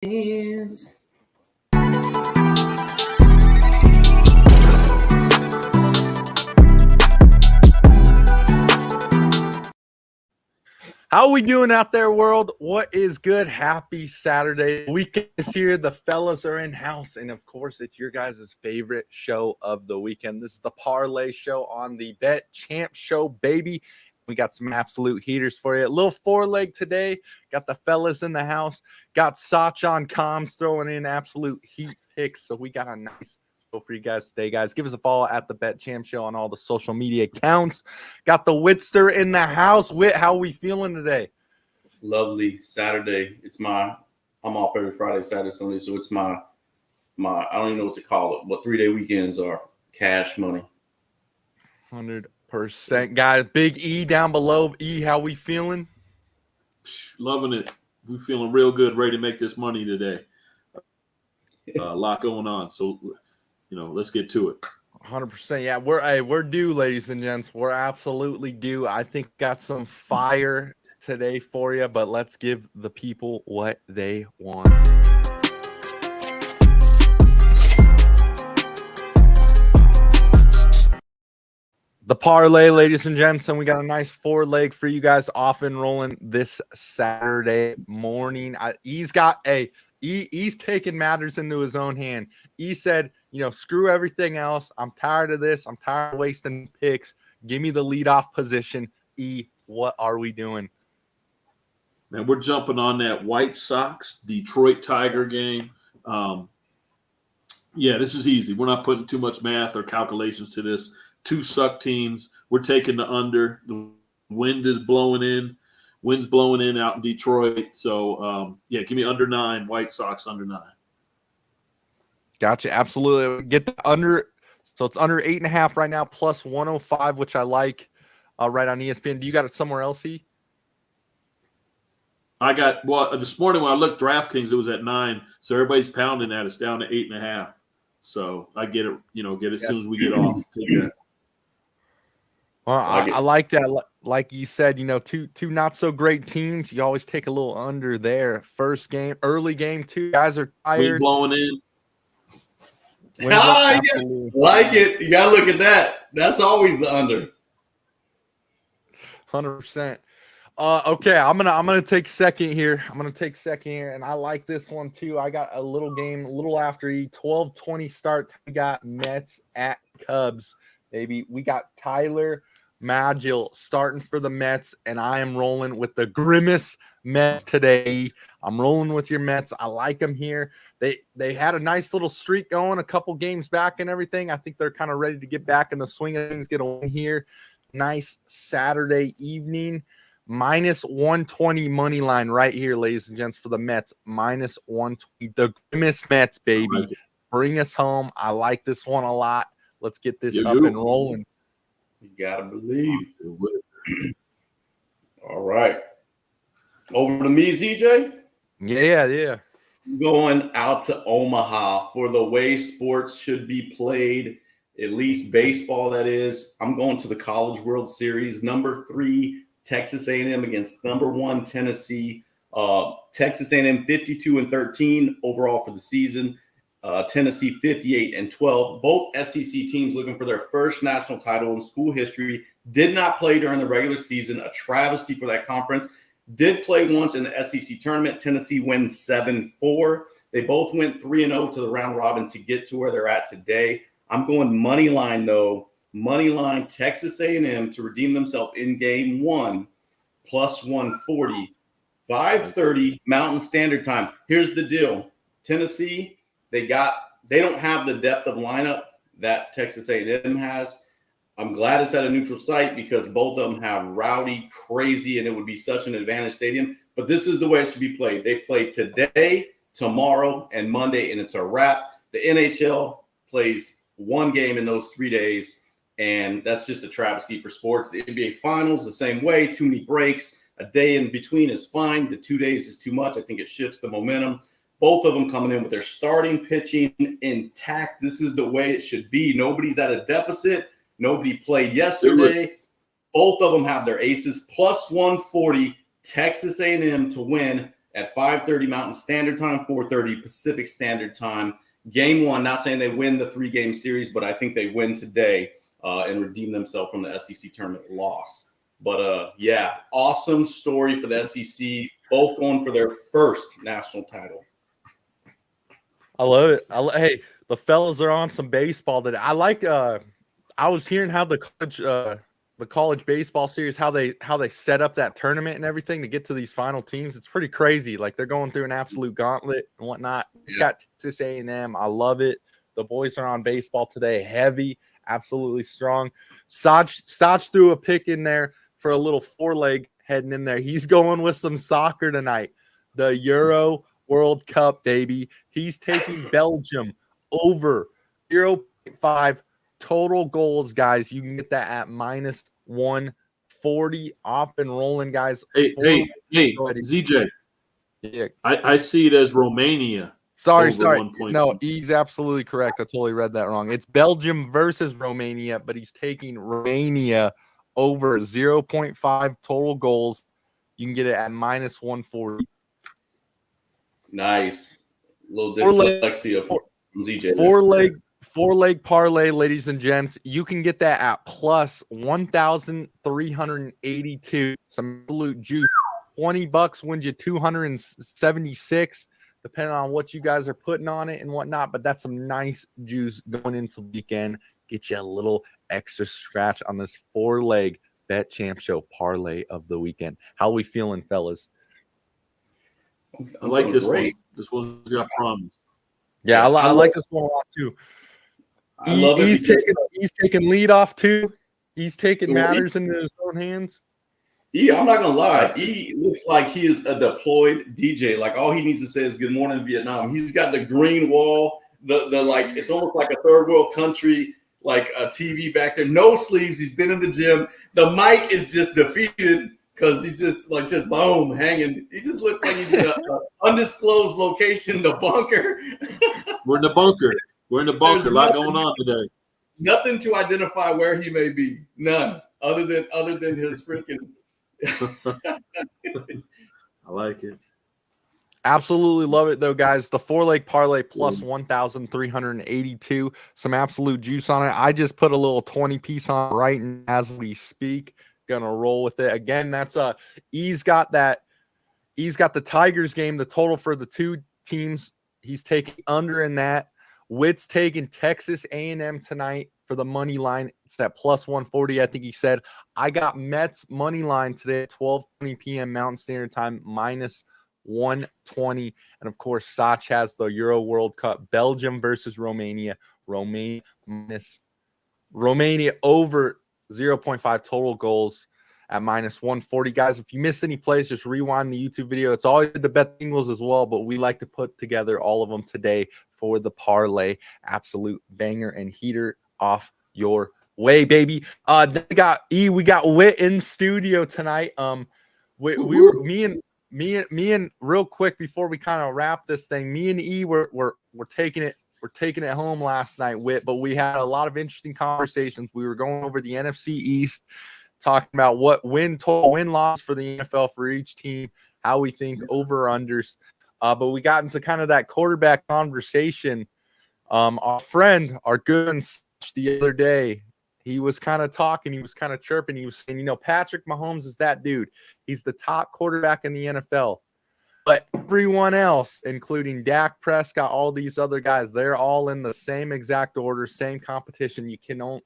is. How are we doing out there, world? What is good? Happy Saturday. Weekend is here. The fellas are in house. And, of course, it's your guys' favorite show of the weekend. This is the Parlay Show on the Bet Champ Show, baby. We got some absolute heaters for you. A little four-leg today. Got the fellas in the house. Got Sach on comms throwing in absolute heat picks. So we got a nice show for you guys today, guys. Give us a follow at the Bet Champ Show on all the social media accounts. Got the Witster in the house. Wit, how are we feeling today? Lovely Saturday. I'm off every Friday, Saturday, Sunday, so it's my I don't even know what to call it. What 3-day weekends are. Cash money. 100%. Guys, Big E down below. E, how we feeling? Loving it. We feeling real good, ready to make this money today. A lot going on, so let's get to it. 100%. Yeah, we're due, ladies and gents. We're absolutely due. I think got some fire today for you, but let's give the people what they want. The parlay, ladies and gents, and we got a nice four-leg for you guys off and rolling this Saturday morning. He's taking matters into his own hand. He said, screw everything else. I'm tired of this. I'm tired of wasting picks. Give me the leadoff position. E, what are we doing? Man, we're jumping on that White Sox Detroit Tiger game. This is easy. We're not putting too much math or calculations to this. Two suck teams. We're taking the under. The wind is blowing in. Wind's blowing in out in Detroit. So, give me under 9. White Sox under 9. Gotcha. Absolutely. Get the under. So it's under 8.5 right now, plus 105, which I like right on ESPN. Do you got it somewhere else, E? I got this morning when I looked DraftKings, it was at 9. So everybody's pounding that. It's down to 8.5. So I get it, as soon as we get off. Take that. Well, I like that. Like you said, two not so great teams. You always take a little under there. First game, early game, two guys are tired. Wind blowing in. Like it. You gotta look at that. That's always the under. 100%. Okay, I'm gonna take second here. And I like this one too. I got a little game, a little after 12:20 start. We got Mets at Cubs, baby. We got Tyler Magill starting for the Mets, and I am rolling with the Grimace Mets today. I'm rolling with your Mets. I like them here. They had a nice little streak going a couple games back and everything. I think they're kind of ready to get back in the swing of things, get a win here. Nice Saturday evening. Minus 120 money line right here, ladies and gents, for the Mets. Minus 120. The Grimace Mets, baby. Bring us home. I like this one a lot. Let's get this up and rolling. You gotta believe. All right. Over to me, ZJ. Yeah. Going out to Omaha for the way sports should be played, at least baseball, that is. I'm going to the College World Series. Number 3, Texas A&M against number 1, Tennessee. Texas A&M 52-13 overall for the season. Tennessee 58-12. Both SEC teams looking for their first national title in school history. Did not play during the regular season. A travesty for that conference. Did play once in the SEC tournament. Tennessee wins 7-4. They both went 3-0 to the round robin to get to where they're at today. I'm going money line though. Money line Texas A&M to redeem themselves in game 1, plus 140. 5:30 Mountain Standard Time. Here's the deal. Tennessee, they don't have the depth of lineup that Texas A&M has. I'm glad it's at a neutral site because both of them have rowdy, crazy, and it would be such an advantage stadium. But this is the way it should be played. They play today, tomorrow, and Monday, and it's a wrap. The NHL plays one game in those 3 days, and that's just a travesty for sports. The NBA Finals, the same way. Too many breaks. A day in between is fine. The 2 days is too much. I think it shifts the momentum. Both of them coming in with their starting pitching intact. This is the way it should be. Nobody's at a deficit. Nobody played yesterday. Both of them have their aces. Plus 140, Texas A&M to win. at 5:30 Mountain Standard Time, 4:30 Pacific Standard Time. Game one, not saying they win the 3-game series, but I think they win today and redeem themselves from the SEC tournament loss. But, yeah, awesome story for the SEC, both going for their first national title. I love it. Hey, the fellas are on some baseball today. I like I was hearing how the college baseball series, how they set up that tournament and everything to get to these final teams. It's pretty crazy. Like they're going through an absolute gauntlet and whatnot. It's got Texas A&M. I love it. The boys are on baseball today, heavy, absolutely strong. Sach threw a pick in there for a little 4-leg heading in there. He's going with some soccer tonight. The Euro World Cup, baby. He's taking Belgium over 0.5 total goals, guys. You can get that at minus 140. Off and rolling, guys. Hey, ZJ. Yeah. I see it as Romania. Sorry. No, he's absolutely correct. I totally read that wrong. It's Belgium versus Romania, but he's taking Romania over 0.5 total goals. You can get it at minus 140. Nice. A little dyslexia from ZJ. Four-leg parlay, ladies and gents. You can get that at plus 1,382. Some absolute juice. $20 wins you 276, depending on what you guys are putting on it and whatnot. But that's some nice juice going into the weekend. Get you a little extra scratch on this 4-leg Bet Champ Show parlay of the weekend. How we feeling, fellas? I like this one. This one's got promise. Yeah, I like this one a lot too. He's taking lead off too. He's taking matters into his own hands. I'm not gonna lie. He looks like he is a deployed DJ. Like all he needs to say is "Good morning, Vietnam." He's got the green wall. The like it's almost like a third world country, like a TV back there. No sleeves. He's been in the gym. The mic is just defeated because he's just boom hanging. He just looks like he's in an undisclosed location, the bunker. We're in the bunker. A lot going on today. Nothing to identify where he may be. None. Other than his freaking. I like it. Absolutely love it though, guys. The 4-leg parlay plus 1,382. Some absolute juice on it. I just put a little 20 piece on right now as we speak. Gonna roll with it again. That's he's got the Tigers game, the total for the two teams. He's taking under in that. Witt's taking Texas A&M tonight for the money line. It's at plus 140. I think he said. I got Mets money line today at 12:20 p.m. Mountain Standard Time minus 120. And of course, Sach has the Euro World Cup. Belgium versus Romania. Romania over 0.5 total goals at minus 140. Guys, if you missed any plays, just rewind the YouTube video. It's always the bet singles as well, but we like to put together all of them today for the parlay. Absolute banger and heater off your way, baby. Then we got Witt in studio tonight. We were me and real quick before we kind of wrap this thing, me and E were taking it. We're taking it home last night, Witt, but we had a lot of interesting conversations. We were going over the NFC East, talking about what total win-loss for the NFL for each team, how we think over-unders. But we got into kind of that quarterback conversation. Our friend, our good the other day, he was kind of talking, he was kind of chirping. He was saying, Patrick Mahomes is that dude. He's the top quarterback in the NFL. But everyone else, including Dak Prescott, all these other guys, they're all in the same exact order, same competition. You can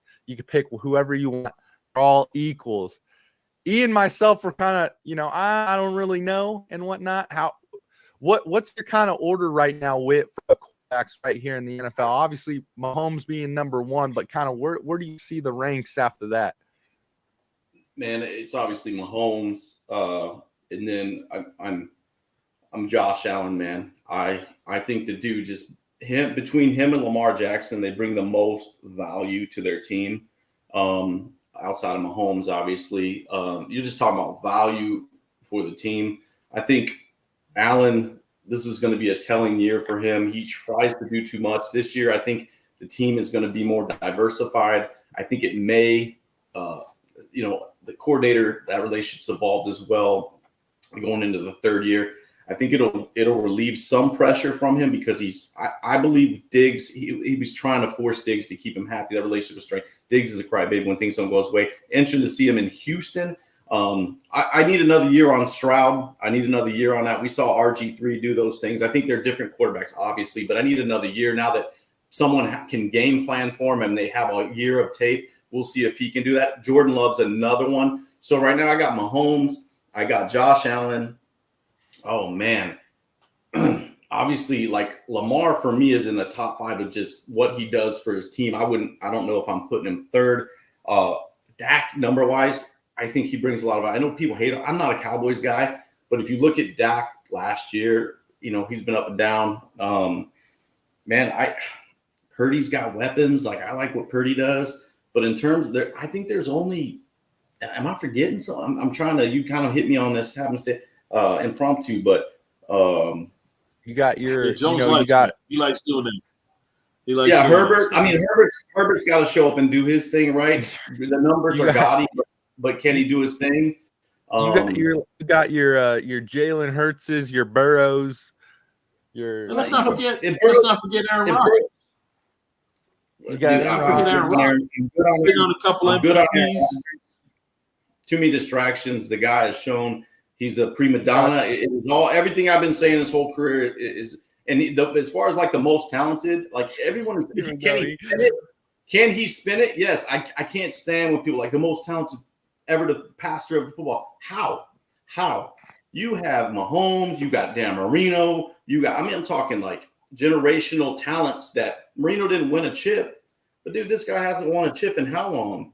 pick whoever you want. They're all equals. Ian and myself were kind of, I don't really know and whatnot. What's your kind of order right now, Witt, for quarterbacks right here in the NFL? Obviously, Mahomes being number one, but kind of where do you see the ranks after that? Man, it's obviously Mahomes, and then I'm Josh Allen, man. I think the dude between him and Lamar Jackson, they bring the most value to their team. Outside of Mahomes, obviously, you're just talking about value for the team. I think Allen, this is going to be a telling year for him. He tries to do too much this year. I think the team is going to be more diversified. I think it may, the coordinator, that relationship's evolved as well going into the third year. I think it'll relieve some pressure from him because I believe Diggs, he was trying to force Diggs to keep him happy. That relationship was straight. Diggs is a crybaby when things don't go his way. Interesting to see him in Houston. I need another year on Stroud. I need another year on that. We saw RG3 do those things. I think they're different quarterbacks, obviously, but I need another year now that someone can game plan for him and they have a year of tape. We'll see if he can do that. Jordan Love's another one. So right now I got Mahomes. I got Josh Allen. Oh, man. Obviously, like Lamar for me is in the top 5 of just what he does for his team. I don't know if I'm putting him third. Dak number-wise, I think he brings a lot of – I know people hate him. I'm not a Cowboys guy, but if you look at Dak last year, he's been up and down. Purdy's got weapons. Like, I like what Purdy does. But in terms of I think there's only – am I forgetting something? I'm trying to – you kind of hit me on this impromptu, but you got your – Jones he likes doing that. Herbert. I mean, Herbert's got to show up and do his thing, right? The numbers are gaudy, but can he do his thing? You got your Jalen Hurtses, your Burrows, your. Let's not forget Aaron Rodgers. You got Aaron Rodgers. On a couple of MVPs. Too many distractions. The guy has shown he's a prima donna. It is everything I've been saying his whole career is. And as far as like the most talented, like everyone, can he spin it? Yes, I can't stand when people like the most talented ever to passer of the football. How? You have Mahomes, you got Dan Marino, I'm talking like generational talents that Marino didn't win a chip. But dude, this guy hasn't won a chip in how long?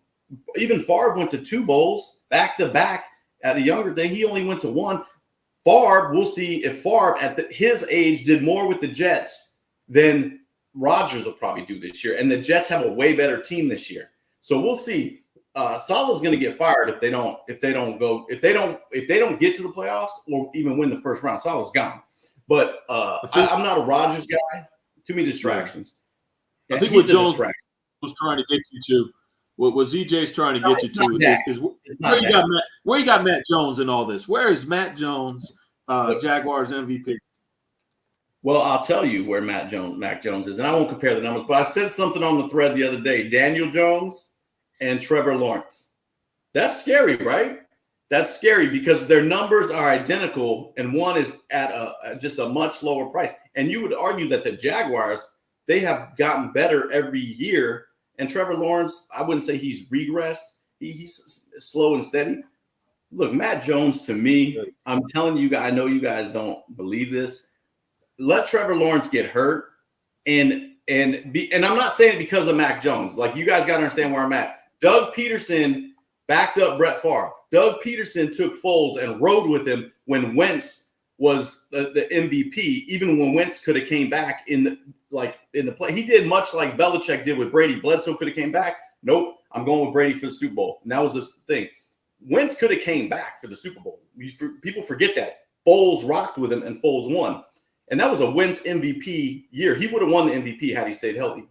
Even Favre went to 2 bowls back to back at a younger day. He only went to 1. Favre, we'll see if Favre at his age did more with the Jets than Rodgers will probably do this year. And the Jets have a way better team this year. So we'll see. Salah's going to get fired if they don't get to the playoffs or even win the first round. Salah's gone. But I'm not a Rodgers guy. Too many distractions. I think what Jones was trying to get you to, what ZJ's trying to get you to is where you got Matt Jones in all this. Where is Matt Jones, Jaguars MVP? Well, I'll tell you where Mac Jones is, and I won't compare the numbers, but I said something on the thread the other day. Daniel Jones and Trevor Lawrence. That's scary, right? That's scary because their numbers are identical, and one is at just a much lower price. And you would argue that the Jaguars, they have gotten better every year. And Trevor Lawrence, I wouldn't say he's regressed. He's slow and steady. Look, Matt Jones, to me, I'm telling you guys, I know you guys don't believe this. Let Trevor Lawrence get hurt. And I'm not saying it because of Mac Jones. Like, you guys got to understand where I'm at. Doug Peterson backed up Brett Favre. Doug Peterson took Foles and rode with him when Wentz was the MVP, even when Wentz could have came back in the play. He did much like Belichick did with Brady. Bledsoe could have came back. Nope, I'm going with Brady for the Super Bowl. And that was the thing. Wentz could have came back for the Super Bowl. People forget that. Foles rocked with him, and Foles won. And that was a Wentz MVP year. He would have won the MVP had he stayed healthy.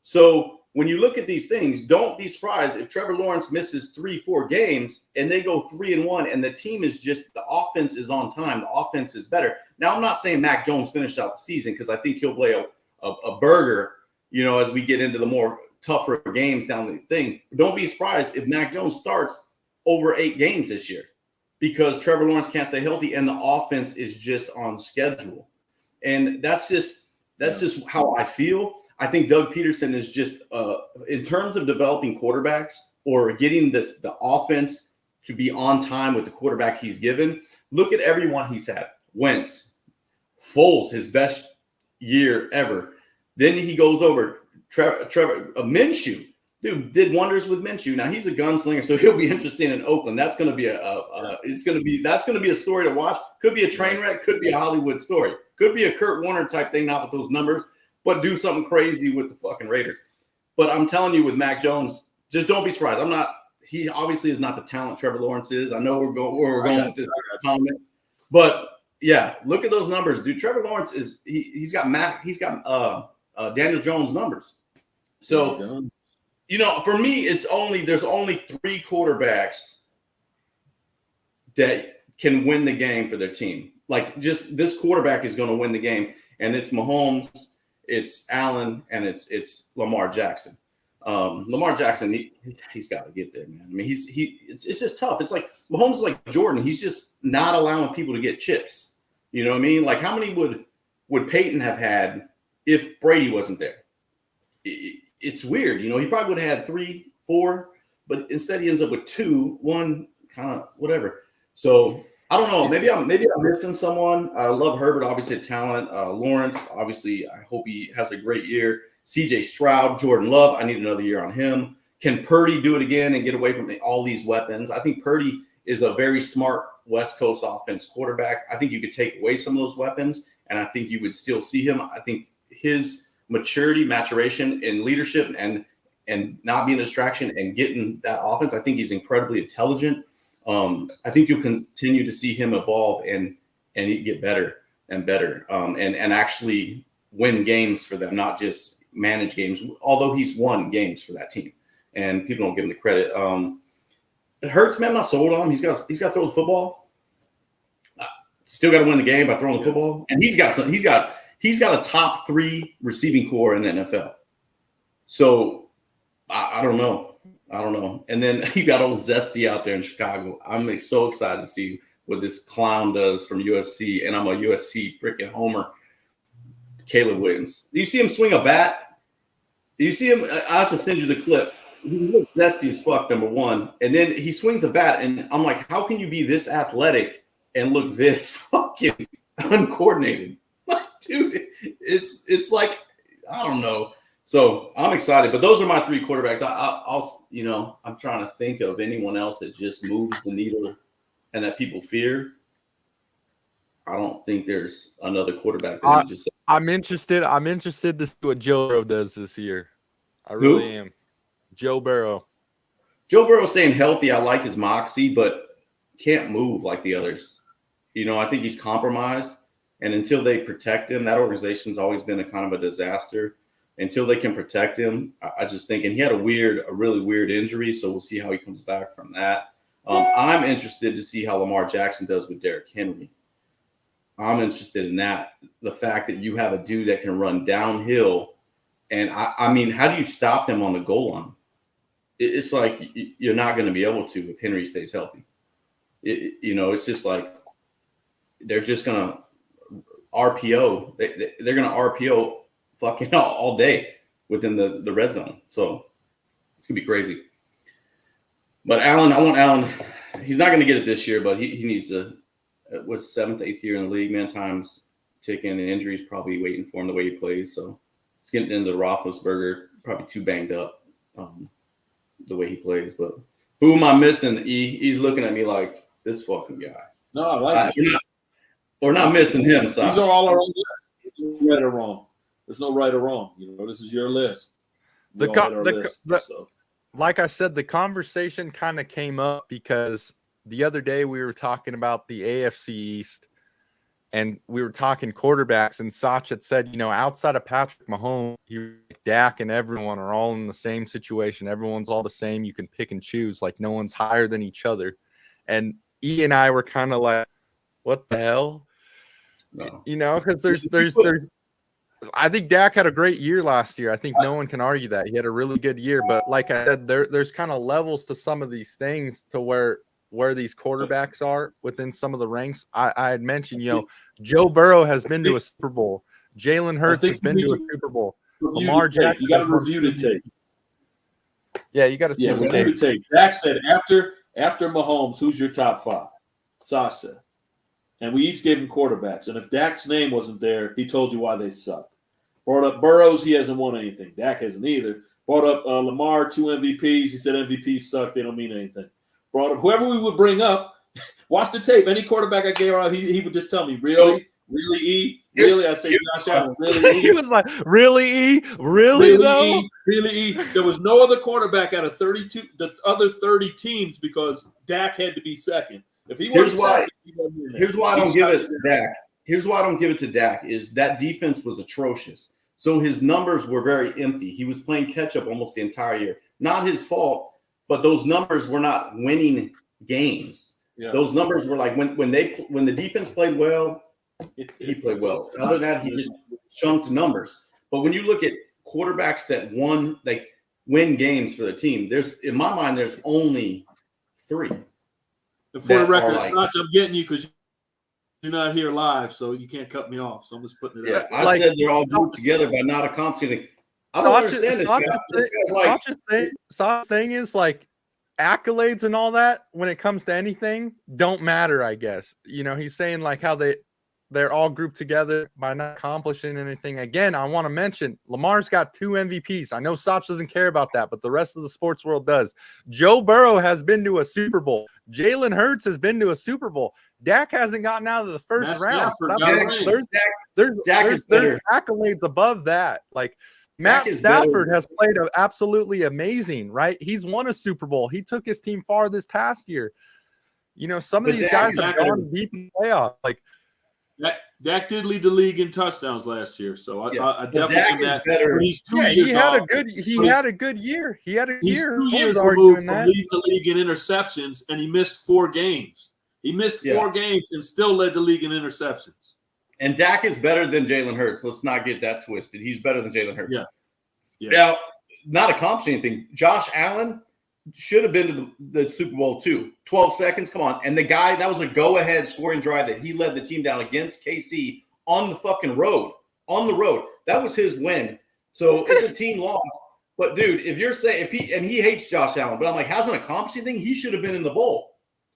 So when you look at these things, don't be surprised if Trevor Lawrence misses 3-4 games and they go 3-1 and the team is just – the offense is on time. The offense is better. Now, I'm not saying Mac Jones finished out the season because I think he'll play a burger, as we get into the more tougher games down the thing. Don't be surprised if Mac Jones starts over 8 games this year because Trevor Lawrence can't stay healthy and the offense is just on schedule. And that's just how I feel. I think Doug Peterson is just in terms of developing quarterbacks or getting the offense to be on time with the quarterback he's given. Look at everyone he's had. Wentz, Foles, his best year ever. Then he goes over Trevor Minshew. Dude did wonders with Minshew. Now he's a gunslinger, so he'll be interesting in Oakland. That's going to be that's going to be a story to watch. Could be a train wreck. Could be a Hollywood story. Could be a Kurt Warner type thing, not with those numbers, but do something crazy with the fucking Raiders. But I'm telling you, with Mac Jones, just don't be surprised. He obviously is not the talent Trevor Lawrence is. I know we're going with this comment, but yeah, look at those numbers, dude. Trevor Lawrence he's got Daniel Jones numbers. So, for me, there's only 3 quarterbacks that can win the game for their team. like just this quarterback is going to win the game, and it's Mahomes, it's Allen, and it's Lamar Jackson. Lamar Jackson, he's got to get there, man. I mean, it's just tough. It's like Mahomes is like Jordan. He's just not allowing people to get chips. You know what I mean? Like, how many would Peyton have had if Brady wasn't there? It's weird. You know, he probably would have had 3, 4, but instead he ends up with 2, 1, kind of whatever. So I don't know. Maybe I'm missing someone. I love Herbert, obviously a talent. Lawrence, obviously, I hope he has a great year. CJ Stroud, Jordan Love, I need another year on him. Can Purdy do it again and get away from all these weapons? I think Purdy is a very smart West Coast offense quarterback. I think you could take away some of those weapons, and I think you would still see him. I think his maturation in leadership and not being a distraction and getting that offense, I think he's incredibly intelligent. I think you'll continue to see him evolve and get better and better and actually win games for them, not just manage games, although he's won games for that team and people don't give him the credit. It hurts, man. I'm not sold on him. He's got to throw the football. Still got to win the game by throwing the football. And he's got a top 3 receiving core in the NFL. So I don't know. And then you got old Zesty out there in Chicago. I'm so excited to see what this clown does from USC. And I'm a USC freaking homer. Caleb Williams. Do you see him swing a bat? Do you see him? I have to send you the clip. He looks zesty as fuck, number one. And then he swings a bat, and I'm like, how can you be this athletic and look this fucking uncoordinated? Dude, it's like, I don't know. So I'm excited. But those are my 3 quarterbacks. I'm trying to think of anyone else that just moves the needle and that people fear. I don't think there's another quarterback that we just said. I'm interested to see what Joe Burrow does this year. I really am. Joe Burrow. Joe Burrow staying healthy. I like his moxie, but can't move like the others. You know, I think he's compromised. And until they protect him, that organization's always been a kind of a disaster. Until they can protect him, I just think, and he had a really weird injury, so we'll see how he comes back from that. I'm interested to see how Lamar Jackson does with Derrick Henry. I'm interested in that. The fact that you have a dude that can run downhill. And I mean, how do you stop him on the goal line? It's like you're not going to be able to if Henry stays healthy. It's just like they're just going to RPO. They're going to RPO fucking all day within the red zone. So it's going to be crazy. But Allen, I want Allen. He's not going to get it this year, but he needs to. Was 7th, 8th year in the league, man. Time's ticking, and injuries probably waiting for him the way he plays. So it's getting into Roethlisberger, probably too banged up the way he plays. But who am I missing? He's looking at me like this fucking guy. No, I like it. We're not missing him. These are all our own lists. There's no right or wrong. There's no right or wrong. This is your list. Like I said, the conversation kind of came up because the other day we were talking about the AFC East and we were talking quarterbacks, and Sach had said, outside of Patrick Mahomes, Dak and everyone are all in the same situation. Everyone's all the same. You can pick and choose. Like, no one's higher than each other. And E and I were kind of like, what the hell? No. Because there's I think Dak had a great year last year. I think no one can argue that. He had a really good year. But like I said, there's kind of levels to some of these things to where these quarterbacks are within some of the ranks. I had mentioned, Joe Burrow has been to a Super Bowl. Jalen Hurts has been to a Super Bowl. Lamar Jackson. You got to review the tape. Yeah, you got to review the tape. Dak said, after Mahomes, who's your top 5? Sasha. And we each gave him quarterbacks. And if Dak's name wasn't there, he told you why they suck. Brought up Burrows, he hasn't won anything. Dak hasn't either. Brought up Lamar, 2 MVPs. He said MVPs suck. They don't mean anything. Brought up whoever we would bring up. Watch the tape. Any quarterback I gave out, he would just tell me, really, E, really. I'd say Josh Allen, really. E? He was like, really, E, really though, E, really, E. There was no other quarterback out of 32, the other 30 teams, because Dak had to be second. If he was second, here's why I don't give it to Dak. Here's why I don't give it to Dak is that defense was atrocious. So his numbers were very empty. He was playing catch up almost the entire year. Not his fault. But those numbers were not winning games. those numbers were like when the defense played well, he played well. Other than that, he just chunked numbers. But when you look at quarterbacks that win games for the team, in my mind, there's only 3. And for the record, Scotch, I'm getting you because you're not here live, so you can't cut me off. So I'm just putting it out. I said they're all grouped together by not accomplishing. I don't understand this. Sach's thing is like accolades and all that when it comes to anything don't matter, I guess. He's saying like how they're all grouped together by not accomplishing anything. Again, I want to mention Lamar's got 2 MVPs. I know Sach doesn't care about that, but the rest of the sports world does. Joe Burrow has been to a Super Bowl. Jalen Hurts has been to a Super Bowl. Dak hasn't gotten out of the first round. There's accolades above that. Like Matt Stafford has played absolutely amazing, right? He's won a Super Bowl. He took his team far this past year. Some of these guys have gone deep in the playoffs. Like Dak did lead the league in touchdowns last year, so I definitely Dak is better. He had a good year. He had a year. 2 years removed from leading the league in interceptions, and he missed 4 games. He missed 4 games and still led the league in interceptions. And Dak is better than Jalen Hurts. Let's not get that twisted. He's better than Jalen Hurts. Yeah. Now, not accomplishing anything. Josh Allen should have been to the Super Bowl too. 12 seconds, come on. And the guy, that was a go-ahead scoring drive that he led the team down against KC on the fucking road. On the road. That was his win. So it's a team loss. But, dude, if you're saying – he hates Josh Allen, but I'm like, hasn't accomplished anything? He should have been in the bowl.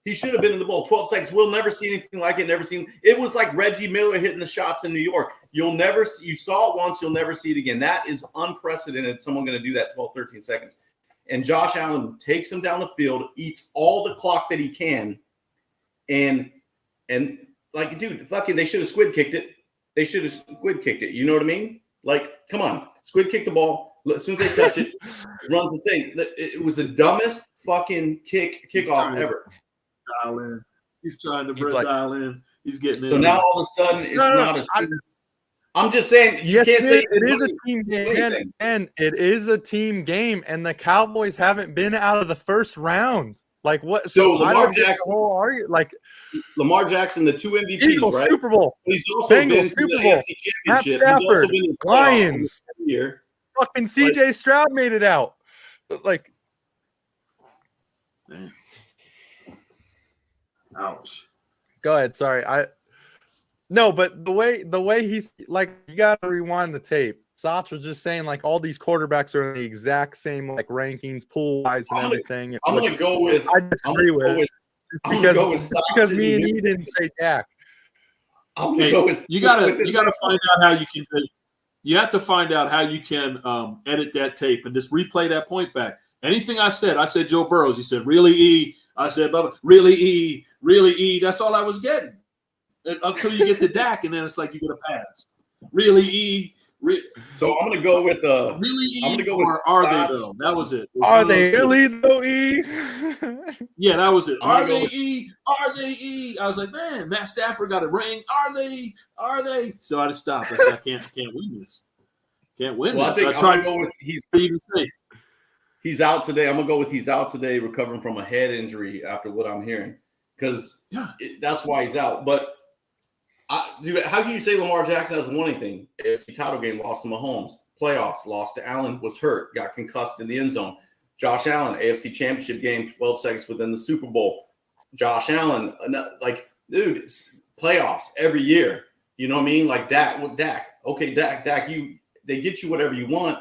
He should have been in the bowl. 12 seconds. We'll never see anything like it. Never seen. It was like Reggie Miller hitting the shots in New York. You saw it once. You'll never see it again. That is unprecedented. Someone going to do that 12, 13 seconds. And Josh Allen takes him down the field, eats all the clock that he can. And like, dude, fucking, they should have squid kicked it. They should have squid kicked it. You know what I mean? Like, come on. Squid kick the ball. As soon as they touch it, runs the thing. It was the dumbest fucking kickoff ever. Dial in. He's trying to dial in. He's getting in. So now all of a sudden it's not a team. I'm just saying you can't say it is a team game, and it is a team game, and the Cowboys haven't been out of the first round. Like what? So Lamar Jackson, the 2 MVPs, Eagles, right? Super Bowl. He's also Bengals, been to Super the Bowl. AFC Matt Championship. Stafford, He's also been in the Lions. Year. Fucking CJ Stroud made it out. Like, man. Ouch. Go ahead. Sorry. No, but the way he's like, you got to rewind the tape. Sach was just saying like all these quarterbacks are in the exact same like rankings, pool wise, and everything. I'm gonna go with. I disagree with because me and he didn't say Dak. I'm gonna go with. You gotta find out how you can. You have to find out how you can edit that tape and just replay that point back. Anything I said Joe Burrows. He said, really, E. I said, Bubba, really, E. That's all I was getting. Until you get to Dak, and then it's like you get a pass. Really, E. So I'm going to go with really, E. I'm going to go with are they, though? That was it. Are they really, though, E? Yeah, that was it. Are they, E? Are they, E? I was like, man, Matt Stafford got a ring. Are they? Are they? So I just stopped. I said, I can't win this. Can't win this. I think I'm going to go with he's out today. I'm going to go with he's out today recovering from a head injury after what I'm hearing. Because that's why he's out. But, dude, how can you say Lamar Jackson hasn't won anything? AFC title game, lost to Mahomes. Playoffs, lost to Allen, was hurt, got concussed in the end zone. Josh Allen, AFC championship game, 12 seconds within the Super Bowl. Josh Allen, like, dude, it's playoffs every year. You know what I mean? Like Dak. Okay, Dak, they get you whatever you want.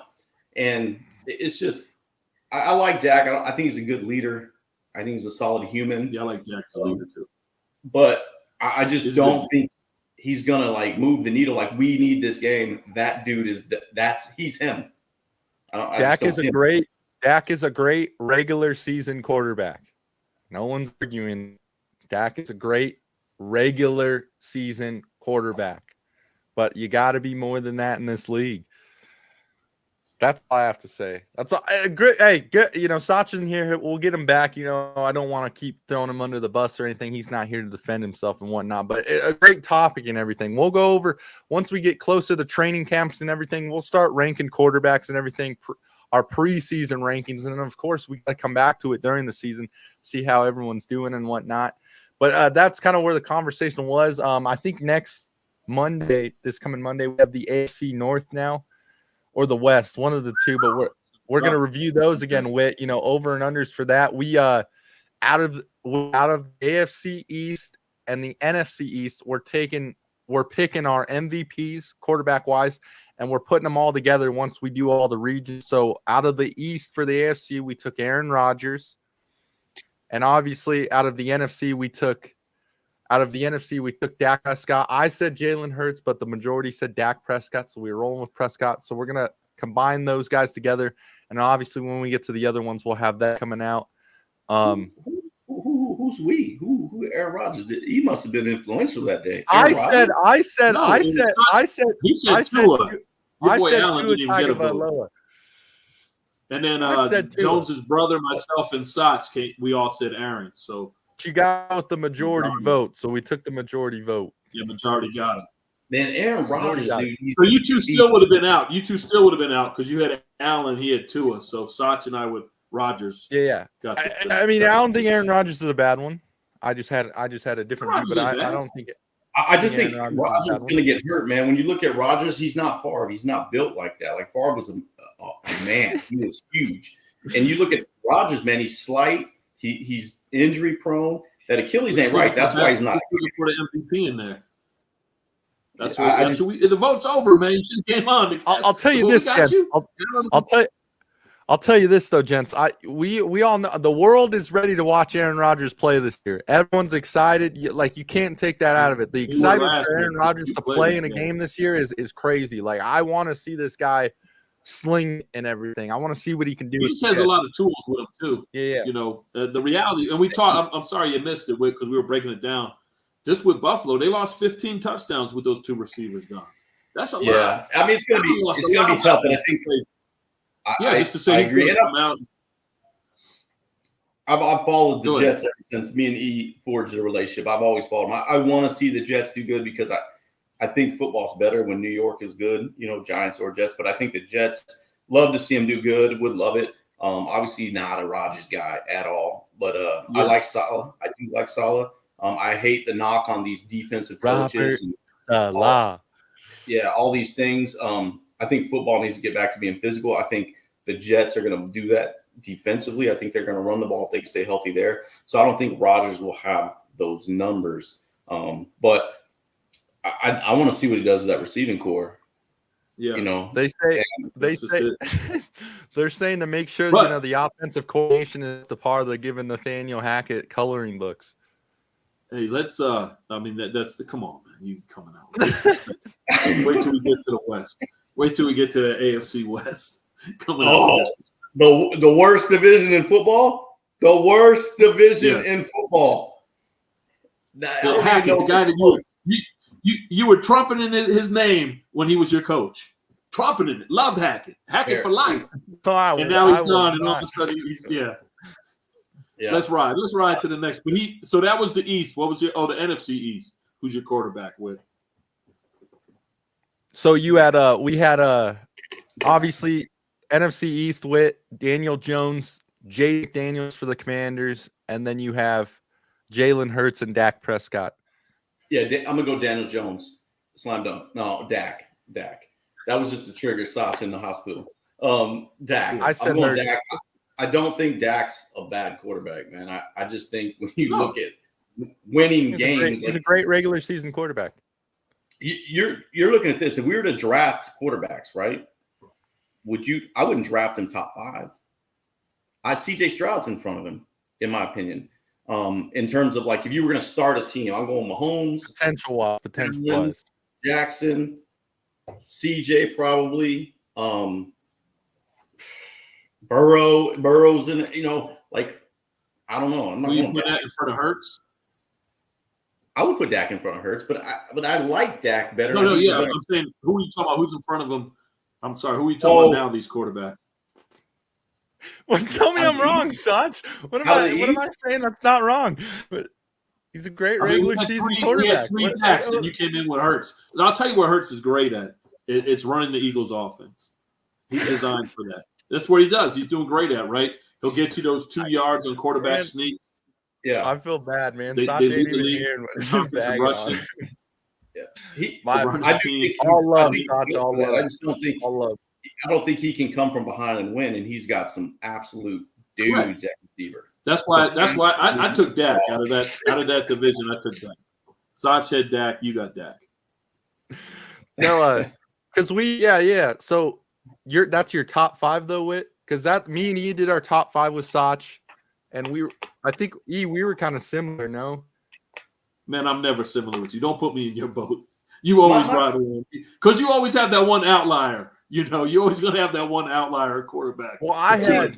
And it's just, I like Dak. I think he's a good leader. I think he's a solid human. Yeah, I like Dak as a leader too. But I just don't think he's gonna like move the needle. Like we need this game. That dude he's him. Dak is a great regular season quarterback. No one's arguing. Dak is a great regular season quarterback, but you got to be more than that in this league. That's all I have to say. That's all. Great. Hey, good. You know, Sach isn't here. We'll get him back. You know, I don't want to keep throwing him under the bus or anything. He's not here to defend himself and whatnot. But a great topic and everything. We'll go over once we get closer to training camps and everything. We'll start ranking quarterbacks and everything. Our preseason rankings, and then of course we got to come back to it during the season, see how everyone's doing and whatnot. But that's kind of where the conversation was. I think this coming Monday, we have the AFC North now, or the West, one of the two. But we're gonna review those again with over and unders for that. We out of AFC East and the NFC East, we're picking our MVPs quarterback wise, and we're putting them all together once we do all the regions. So out of the East for the AFC, we took Aaron Rodgers. And obviously, out of the NFC, we took Dak Prescott. I said Jalen Hurts, but the majority said Dak Prescott, so we were rolling with Prescott. So we're gonna combine those guys together, and obviously, when we get to the other ones, we'll have that coming out. Who's we? Who Aaron Rodgers did? He must have been influential that day. I said Tua. Your boy Allen Tua didn't even get a vote. Tagovailoa. And then Jones's brother, myself, and Sox, we all said Aaron. So you got the majority vote. So we took the majority vote. Yeah, majority got it. Man, Aaron Rodgers, dude. So you two still would have been out. You two still would have been out because you had Allen, he had Tua. So Sox and I would Rodgers. Yeah. I mean, I don't think Aaron Rodgers is a bad one. I just had a different view, but I don't think it. I just think Rodgers is going to get hurt, man. When you look at Rodgers, he's not Favre. He's not built like that. Like Favre was a man. He was huge. And you look at Rodgers, man. He's slight. He's injury prone. That Achilles ain't right. That's why he's not. For the MVP in there. That's what the vote's over, man. You should have came on. I'll tell you this, Ken. I'll tell you this though, gents. We all know the world is ready to watch Aaron Rodgers play this year. Everyone's excited. You can't take that out of it. The excitement for Aaron Rodgers to play in a game this year is crazy. Like I want to see this guy sling and everything. I want to see what he can do. He just has a lot of tools with him too. Yeah. The reality, and we talked. I'm sorry you missed it because we were breaking it down. Just with Buffalo, they lost 15 touchdowns with those two receivers gone. That's a lot. Yeah, I mean it's gonna be tough, but I think. Just to say, I agree. I've followed the Jets ever since me and E forged a relationship. I've always followed them. I want to see the Jets do good because I think football's better when New York is good, Giants or Jets. But I think the Jets love to see them do good, would love it. Obviously not a Rodgers guy at all, but I like Saleh. I do like Saleh. I hate the knock on these defensive coaches. All these things. I think football needs to get back to being physical. I think the Jets are going to do that defensively. I think they're going to run the ball if they can stay healthy there. So I don't think Rodgers will have those numbers. But I want to see what he does with that receiving core. Yeah, they say they're saying to make sure the offensive coordination is the par they're giving Nathaniel Hackett coloring books. Hey, let's. I mean, that's the come on, man. You coming out? Wait till we get to the West. Wait till we get to the AFC West. Coming out. The worst division in football. The worst division in football. Hackett, the guy that you were trumpeting his name when he was your coach. Trumpeting it. Loved Hackett. Hackett for life. And now he's gone, and all of a sudden he's Yeah. Let's ride. Let's ride to the next. But so that was the East. What was the NFC East? Who's your quarterback with? So we had obviously NFC East with Daniel Jones, Jay Daniels for the Commanders, and then you have Jalen Hurts and Dak Prescott. Yeah, I'm gonna go Daniel Jones. Slam dunk. No, Dak. That was just a trigger. Sox in the hospital. Dak. I'm going Dak. I don't think Dak's a bad quarterback, man. I just think when you look at winning games, he's a great regular season quarterback. You're looking at this. If we were to draft quarterbacks, right? I wouldn't draft him top 5. I'd CJ Stroud's in front of him, in my opinion. In terms of if you were going to start a team, I'm going Mahomes, potential wise, Jackson, CJ probably, Burrow's in. I don't know. I'm not going to put that in front of Hurts. I would put Dak in front of Hurts, but I like Dak better. I'm saying, who are you talking about? Who's in front of him? I'm sorry, who are you talking about now, these quarterbacks? Well, tell me I'm wrong, Sanch. What am I saying that's not wrong? But he's a great regular season quarterback. We had 3 Daks, and you came in with Hurts. And I'll tell you what Hurts is great at. It's running the Eagles' offense. He's designed for that. That's what he does. He's doing great at, right? He'll get you those 2 yards on quarterback sneak. Yeah. I feel bad, man. They Sach lead ain't the even league here. in And offensive rushing. Yeah. My- I do think all love, I think Sach, he's good all for that. love. I just don't think All love. I don't think he can come from behind and win, and he's got some absolute dudes at receiver. That's why I took Dak out of that division. I took Dak. Sach had Dak. You got Dak. No, because yeah. So that's your top 5 though, Whit? Because that me and E did our top 5 with Sach, and I think we were kind of similar. No, Man, I'm never similar with you. Don't put me in your boat. You always ride along because you always have that one outlier. You know, you're always going to have that one outlier quarterback. well, I had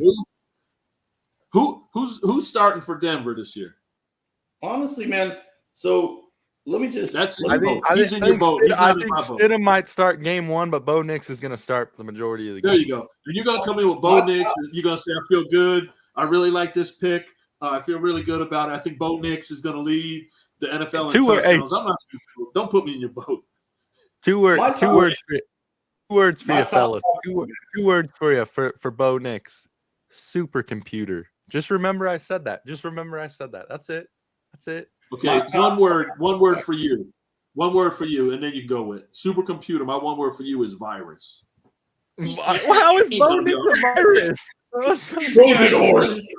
who's starting for Denver this year? Honestly, man. So let me just. That's let me- He's in your boat. He's I not in think my boat. Stidham might start game 1, but Bo Nix is going to start the majority of the game. There you go. And you're going to come in with Bo Nix. You're going to say, I feel good. I really like this pick. I feel really good about it. I think Bo Nix is going to lead the NFL in touchdowns. I'm not. Don't put me in your boat. Two words for you, fellas. Two words for you for Bo Nix. Supercomputer. Just remember I said that. That's it. Okay, one word for you. One word for you, and then you go with supercomputer. My one word for you is virus. How is Bo Nix a virus? Trojan horse.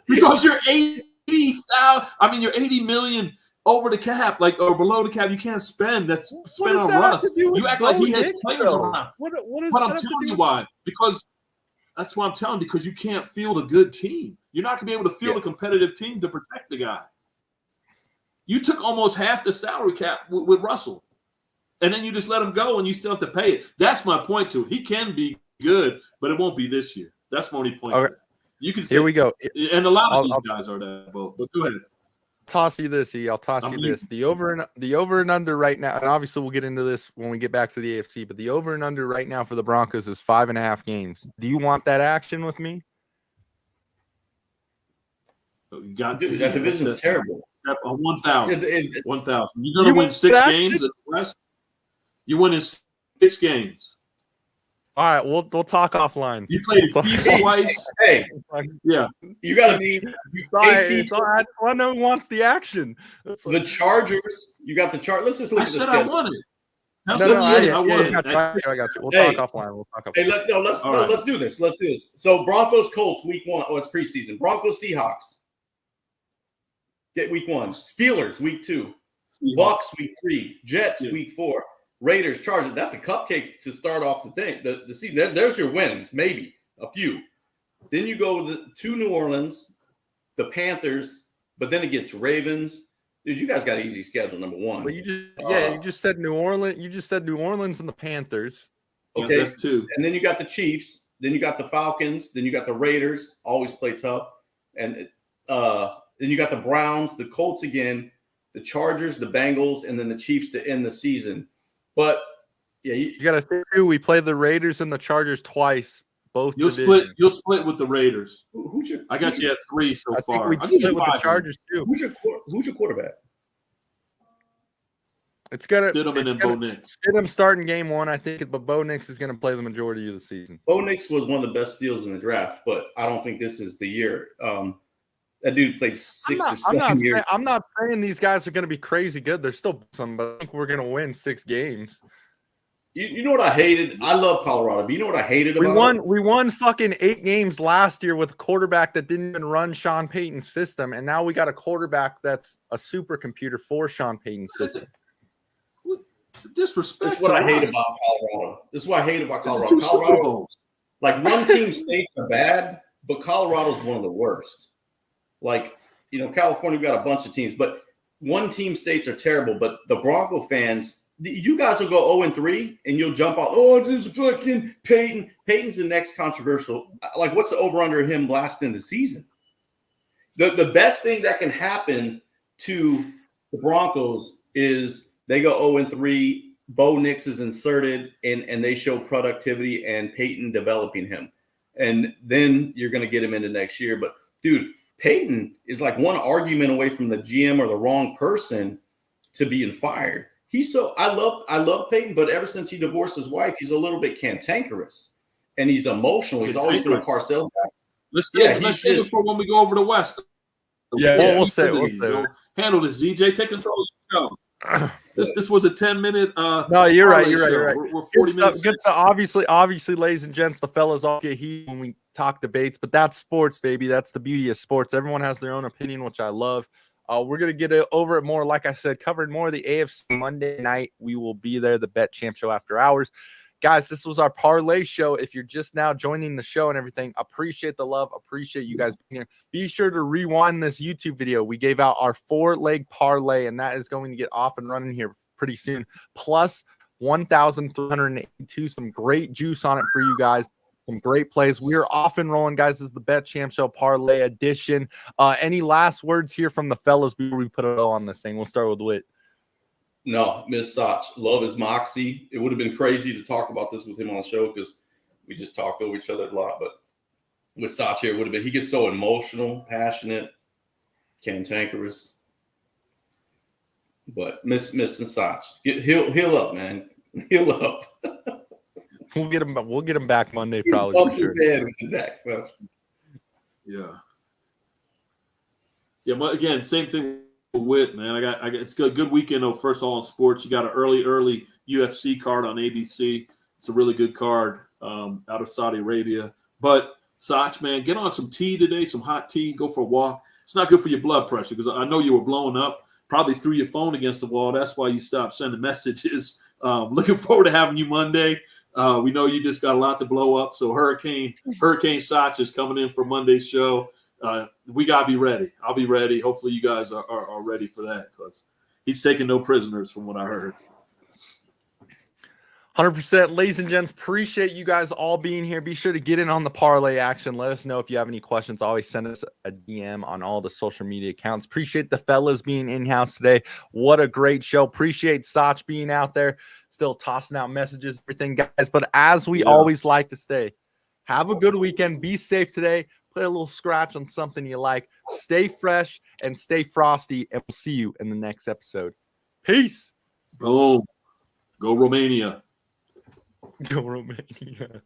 because you're 80,000. I mean, you're 80 million over the cap, like or below the cap. You can't spend. That's spent on Russ. You act like he has players around. But I'm telling you why. Because that's why I'm telling you. Because you can't field a good team. You're not going to be able to field a competitive team to protect the guy. You took almost half the salary cap with Russell, and then you just let him go, and you still have to pay it. That's my point to it. He can be good, but it won't be this year. That's my only point. Okay. You can say, here we go, and a lot of these guys are that boat. But go ahead. Toss you this, E. I'll toss you this. The over and under right now, and obviously we'll get into this when we get back to the AFC. But the over and under right now for the Broncos is 5.5 games. Do you want that action with me? Dude, that division's terrible. 1,000. 1,000. You're going to win 6 games at the West. You win in 6 games. All right, we'll talk offline. You played the Chiefs twice. Hey, yeah. You got to be. I know who wants the action. The Chargers. You got the Chargers. Let's just look at the schedule. I won it. I got you. We'll talk offline. Hey, let's do this. Let's do this. So Broncos Colts week 1. Oh, it's preseason. Broncos Seahawks. Get week 1. Steelers week 2. Bucks week 3. Jets week 4. Raiders Chargers. That's a cupcake to start off the thing. The season. There's your wins, maybe a few. Then you go to New Orleans, the Panthers, but then it gets Ravens. Dude, you guys got an easy schedule. Number 1. Well, you just said New Orleans. You just said New Orleans and the Panthers. Okay, that's 2. And then you got the Chiefs. Then you got the Falcons. Then you got the Raiders. Always play tough. And then you got the Browns, the Colts again, the Chargers, the Bengals, and then the Chiefs to end the season. But yeah, you got to say too. We played the Raiders and the Chargers twice. Both you'll split with the Raiders. I got you at 3 so far. We'd split with the Chargers too. Who's your quarterback? It's gonna Stidham and then Bo Nix. Stidham starting game 1, I think, but Bo Nix is gonna play the majority of the season. Bo Nix was one of the best steals in the draft, but I don't think this is the year. That dude played 6 or 7 years. I'm not saying these guys are going to be crazy good. They're still some, but I think we're going to win 6 games. You know what I hated? I love Colorado, but you know what I hated about it? We won fucking 8 games last year with a quarterback that didn't even run Sean Payton's system, and now we got a quarterback that's a supercomputer for Sean Payton's system. Disrespect. That's what I hate about Colorado. This is what I hate about Colorado. Colorado, like one-team states are bad, but Colorado's one of the worst. Like, California, we've got a bunch of teams, but one-team states are terrible. But the Bronco fans, you guys will go 0-3, and you'll jump out, this is fucking Peyton. Peyton's the next controversial. Like, what's the over-under of him lasting the season? The best thing that can happen to the Broncos is they go 0-3, Bo Nix is inserted, and they show productivity and Peyton developing him. And then you're going to get him into next year. But, dude, Peyton is like one argument away from the GM or the wrong person to being fired. I love Peyton, but ever since he divorced his wife, he's a little bit cantankerous and he's emotional. He's always been a Parcells guy. Let's save it for when we go over the West. Yeah, Yeah, we'll say So handle this, ZJ. Take control of the show. This was a 10-minute. No, you're right. You're right. show. You're right. We're 40 minutes. Good stuff. Obviously, ladies and gents, the fellas all get heat when we talk debates, but that's sports, baby. That's the beauty of sports. Everyone has their own opinion, which I love. We're gonna get over it more. Like I said, covering more of the AFC Monday night. We will be there. The Bet Champ Show after hours. Guys, this was our parlay show. If you're just now joining the show and everything, appreciate the love. Appreciate you guys being here. Be sure to rewind this YouTube video. We gave out our 4-leg parlay, and that is going to get off and running here pretty soon. Plus 1,382. Some great juice on it for you guys. Some great plays. We are off and rolling, guys. This is the Bet Champ Show parlay edition. Any last words here from the fellas before we put a bow on this thing? We'll start with Whit. No, Miss Sach, love his moxie. It would have been crazy to talk about this with him on the show because we just talked over each other a lot. But with Sach here, it would have been, he gets so emotional, passionate, cantankerous. But Miss Sach, heal up, man. Heal up. We'll get him back Monday, probably. Bumped his head with the Dak stuff. Yeah. Yeah, but again, same thing with man. I got it's a good weekend of first of all in sports. You got an early UFC card on ABC. It's a really good card out of Saudi Arabia. But Sach, man, get on some tea today, some hot tea, go for a walk. It's not good for your blood pressure because I know you were blowing up, probably threw your phone against the wall. That's why you stopped sending messages. Looking forward to having you Monday. We know you just got a lot to blow up. So Hurricane Sach is coming in for Monday's show. We got to be ready. I'll be ready. Hopefully you guys are ready for that because he's taking no prisoners from what I heard. 100%. Ladies and gents, appreciate you guys all being here. Be sure to get in on the parlay action. Let us know if you have any questions. Always send us a DM on all the social media accounts. Appreciate the fellas being in-house today. What a great show. Appreciate Sach being out there, still tossing out messages, everything, guys. But as we always like to say, have a good weekend. Be safe today. Play a little scratch on something you like. Stay fresh and stay frosty, and we'll see you in the next episode. Peace. Boom. Go Romania. Go Romania.